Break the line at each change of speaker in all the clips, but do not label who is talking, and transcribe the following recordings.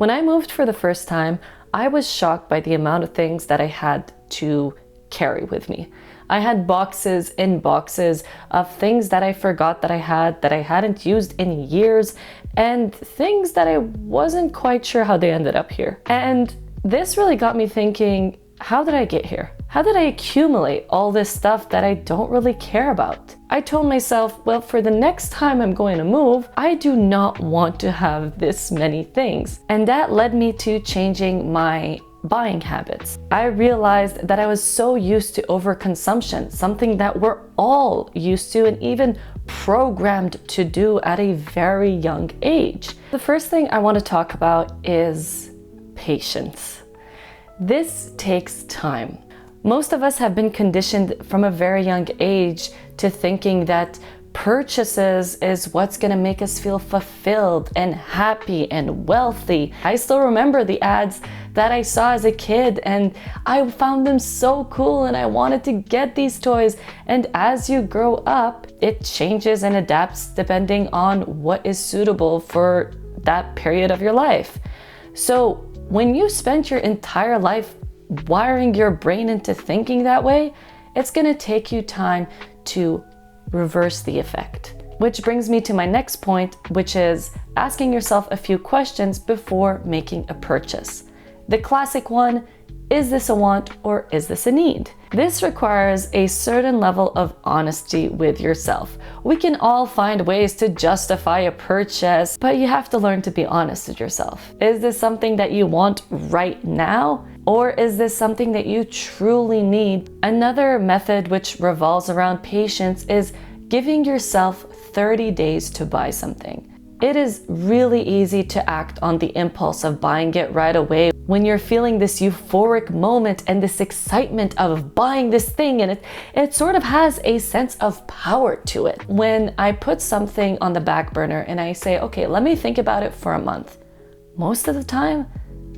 When I moved for the first time, I was shocked by the amount of things that I had to carry with me. I had boxes and boxes of things that I forgot that I hadn't used in years, and things that I wasn't quite sure how they ended up here. And this really got me thinking, how did I get here? How did I accumulate all this stuff that I don't really care about? I told myself, well, for the next time I'm going to move, I do not want to have this many things. And that led me to changing my buying habits. I realized that I was so used to overconsumption, something that we're all used to and even programmed to do at a very young age. The first thing I want to talk about is patience. This takes time. Most of us have been conditioned from a very young age to thinking that purchases is what's gonna make us feel fulfilled and happy and wealthy. I still remember the ads that I saw as a kid, and I found them so cool and I wanted to get these toys. And as you grow up, it changes and adapts depending on what is suitable for that period of your life. So when you spend your entire life wiring your brain into thinking that way, it's gonna take you time to reverse the effect. Which brings me to my next point, which is asking yourself a few questions before making a purchase. The classic one, is this a want or is this a need? This requires a certain level of honesty with yourself. We can all find ways to justify a purchase, but you have to learn to be honest with yourself. Is this something that you want right now? Or is this something that you truly need? Another method which revolves around patience is giving yourself 30 days to buy something. It is really easy to act on the impulse of buying it right away when you're feeling this euphoric moment and this excitement of buying this thing, and it sort of has a sense of power to it. When I put something on the back burner and I say, okay, let me think about it for a month, most of the time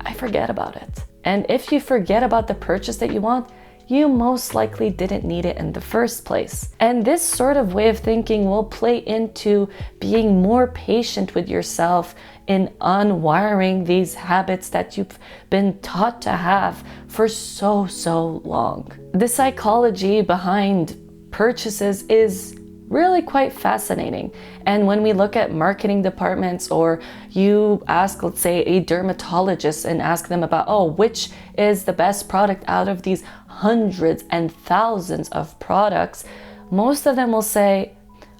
I forget about it. And if you forget about the purchase that you want, you most likely didn't need it in the first place. And this sort of way of thinking will play into being more patient with yourself in unwiring these habits that you've been taught to have for so long. The psychology behind purchases is really quite fascinating. And when we look at marketing departments, or you ask, let's say, a dermatologist and ask them about, oh, which is the best product out of these hundreds and thousands of products, most of them will say,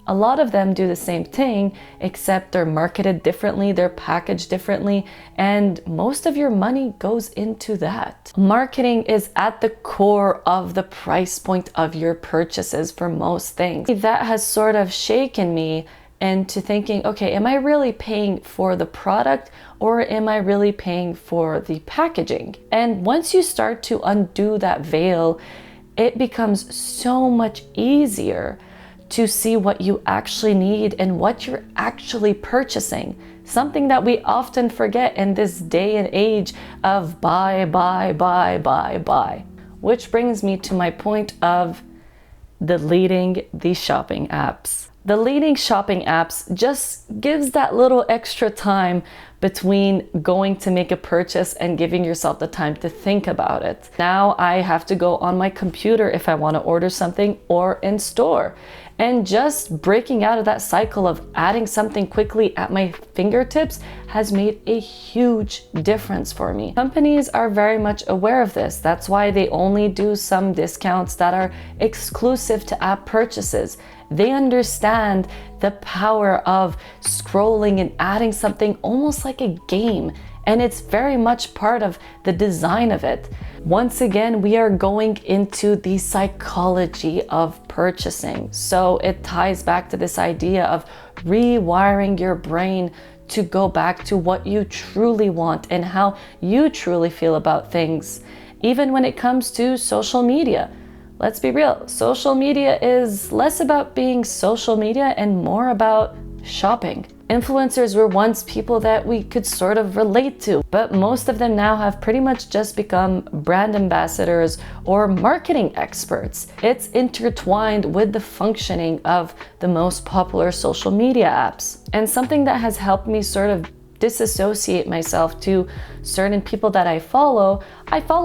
a lot of them do the same thing, except they're marketed differently, they're packaged differently, and most of your money goes into that. Marketing is at the core of the price point of your purchases for most things. That has sort of shaken me into thinking, okay, am I really paying for the product or am I really paying for the packaging? And once you start to undo that veil, it becomes so much easier to see what you actually need and what you're actually purchasing. Something that we often forget in this day and age of buy. Which brings me to my point of deleting the shopping apps. Deleting shopping apps just gives that little extra time between going to make a purchase and giving yourself the time to think about it. Now I have to go on my computer if I want to order something, or in store. And just breaking out of that cycle of adding something quickly at my fingertips has made a huge difference for me. Companies are very much aware of this. That's why they only do some discounts that are exclusive to app purchases. They understand the power of scrolling and adding something almost like a game, and it's very much part of the design of it. Once again, we are going into the psychology of purchasing. So it ties back to this idea of rewiring your brain to go back to what you truly want and how you truly feel about things. Even when it comes to social media. Let's be real, social media is less about being social media and more about shopping. Influencers were once people that we could sort of relate to, but most of them now have pretty much just become brand ambassadors or marketing experts. It's intertwined with the functioning of the most popular social media apps. And something that has helped me sort of disassociate myself to certain people that I follow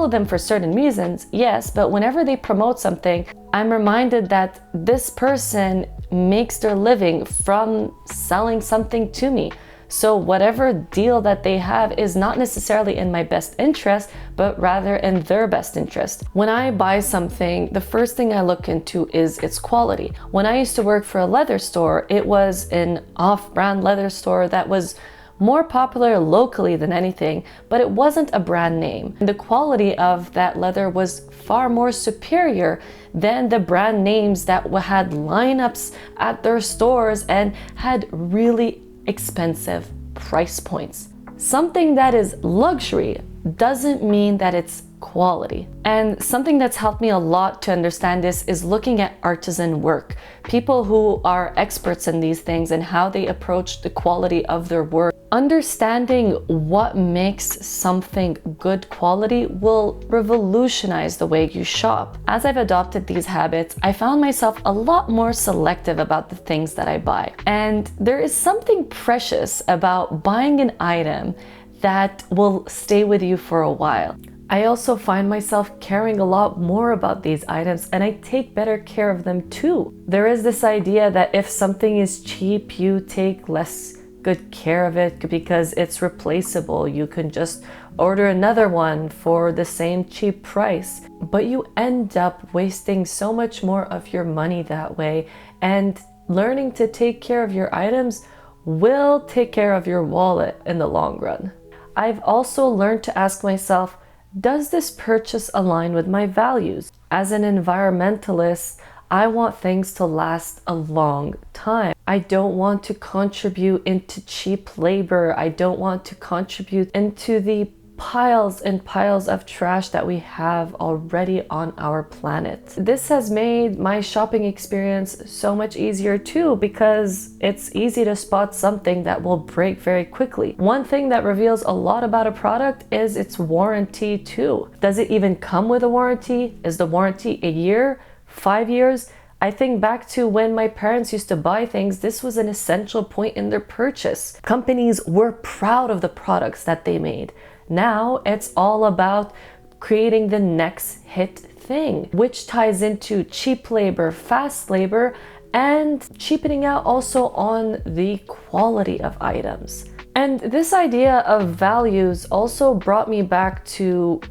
them for certain reasons, yes, but whenever they promote something, I'm reminded that this person makes their living from selling something to me. So whatever deal that they have is not necessarily in my best interest, but rather in their best interest. When I buy something, the first thing I look into is its quality. When I used to work for a leather store, it was an off-brand leather store that was more popular locally than anything, but it wasn't a brand name. The quality of that leather was far more superior than the brand names that had lineups at their stores and had really expensive price points. Something that is luxury doesn't mean that it's quality. And something that's helped me a lot to understand this is looking at artisan work. People who are experts in these things and how they approach the quality of their work. Understanding what makes something good quality will revolutionize the way you shop. As I've adopted these habits, I found myself a lot more selective about the things that I buy. And there is something precious about buying an item that will stay with you for a while. I also find myself caring a lot more about these items, and I take better care of them too. There is this idea that if something is cheap, you take less good care of it because it's replaceable. You can just order another one for the same cheap price, but you end up wasting so much more of your money that way. And learning to take care of your items will take care of your wallet in the long run. I've also learned to ask myself, does this purchase align with my values? As an environmentalist, I want things to last a long time. I don't want to contribute into cheap labor. I don't want to contribute into the piles and piles of trash that we have already on our planet. This has made my shopping experience so much easier too, because it's easy to spot something that will break very quickly. One thing that reveals a lot about a product is its warranty too. Does it even come with a warranty? Is the warranty a year? 5 years? I think back to when my parents used to buy things, this was an essential point in their purchase. Companies were proud of the products that they made. Now it's all about creating the next hit thing, which ties into cheap labor, fast labor, and cheapening out also on the quality of items. And this idea of values also brought me back to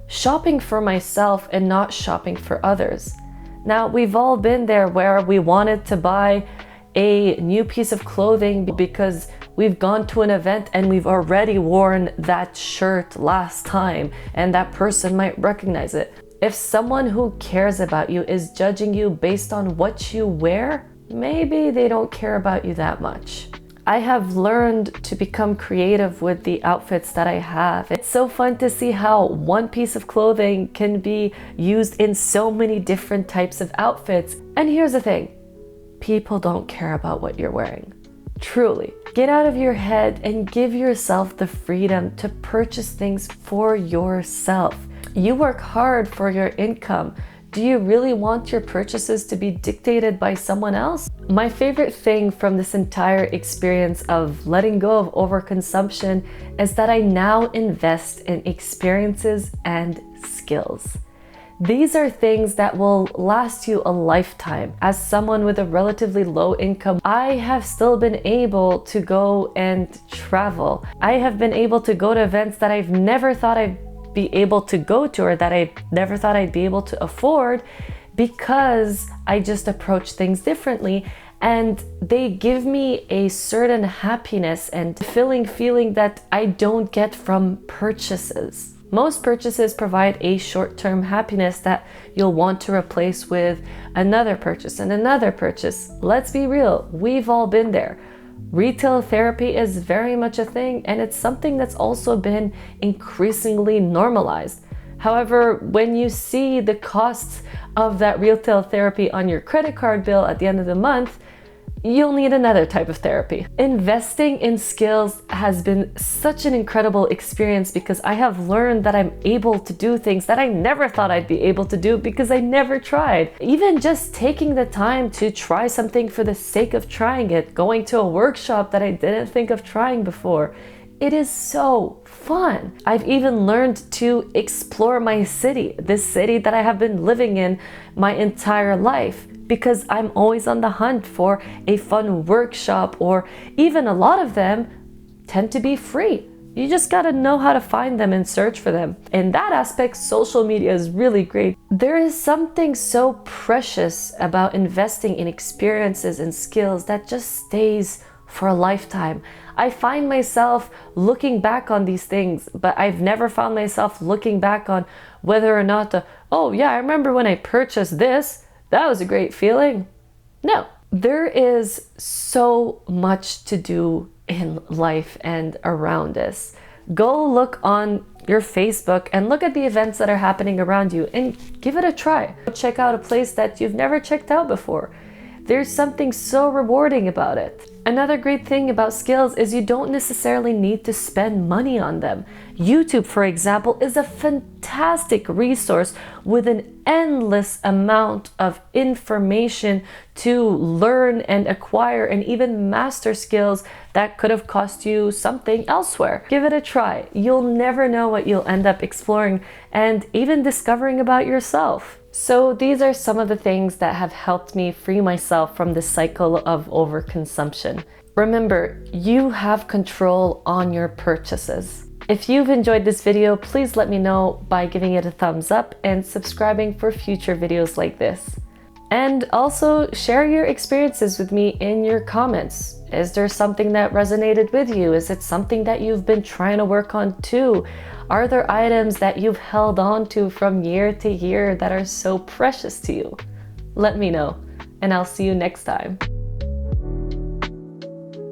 shopping for myself and not shopping for others. Now, we've all been there where we wanted to buy a new piece of clothing because we've gone to an event and we've already worn that shirt last time and that person might recognize it. If someone who cares about you is judging you based on what you wear, maybe they don't care about you that much. I have learned to become creative with the outfits that I have. It's so fun to see how one piece of clothing can be used in so many different types of outfits. And here's the thing, people don't care about what you're wearing. Truly, get out of your head and give yourself the freedom to purchase things for yourself. You work hard for your income. Do you really want your purchases to be dictated by someone else? My favorite thing from this entire experience of letting go of overconsumption is that I now invest in experiences and skills. These are things that will last you a lifetime. As someone with a relatively low income, I have still been able to go and travel. I have been able to go to events that I've never thought I'd be able to go to, or that I never thought I'd be able to afford, because I just approach things differently, and they give me a certain happiness and fulfilling feeling that I don't get from purchases. Most purchases provide a short-term happiness that you'll want to replace with another purchase and another purchase. Let's be real, we've all been there. Retail therapy is very much a thing, and it's something that's also been increasingly normalized. However, when you see the costs of that retail therapy on your credit card bill at the end of the month, you'll need another type of therapy. Investing in skills has been such an incredible experience because I have learned that I'm able to do things that I never thought I'd be able to do because I never tried. Even just taking the time to try something for the sake of trying it, going to a workshop that I didn't think of trying before, It is so fun. I've even learned to explore my city, this city that I have been living in my entire life, because I'm always on the hunt for a fun workshop, or even a lot of them tend to be free. You just gotta know how to find them and search for them. In that aspect, social media is really great. There is something so precious about investing in experiences and skills that just stays for a lifetime. I find myself looking back on these things, but I've never found myself looking back on whether or not oh yeah, I remember when I purchased this, that was a great feeling. No, there is so much to do in life and around us. Go look on your Facebook and look at the events that are happening around you and give it a try. Check out a place that you've never checked out before. There's something so rewarding about it. Another great thing about skills is you don't necessarily need to spend money on them. YouTube, for example, is a fantastic resource with an endless amount of information to learn and acquire and even master skills that could have cost you something elsewhere. Give it a try. You'll never know what you'll end up exploring and even discovering about yourself. So these are some of the things that have helped me free myself from the cycle of overconsumption. Remember, you have control on your purchases. If you've enjoyed this video, please let me know by giving it a thumbs up and subscribing for future videos like this. And also share your experiences with me in your comments. Is there something that resonated with you? Is it something that you've been trying to work on too? Are there items that you've held on to from year to year that are so precious to you? Let me know, and I'll see you next time.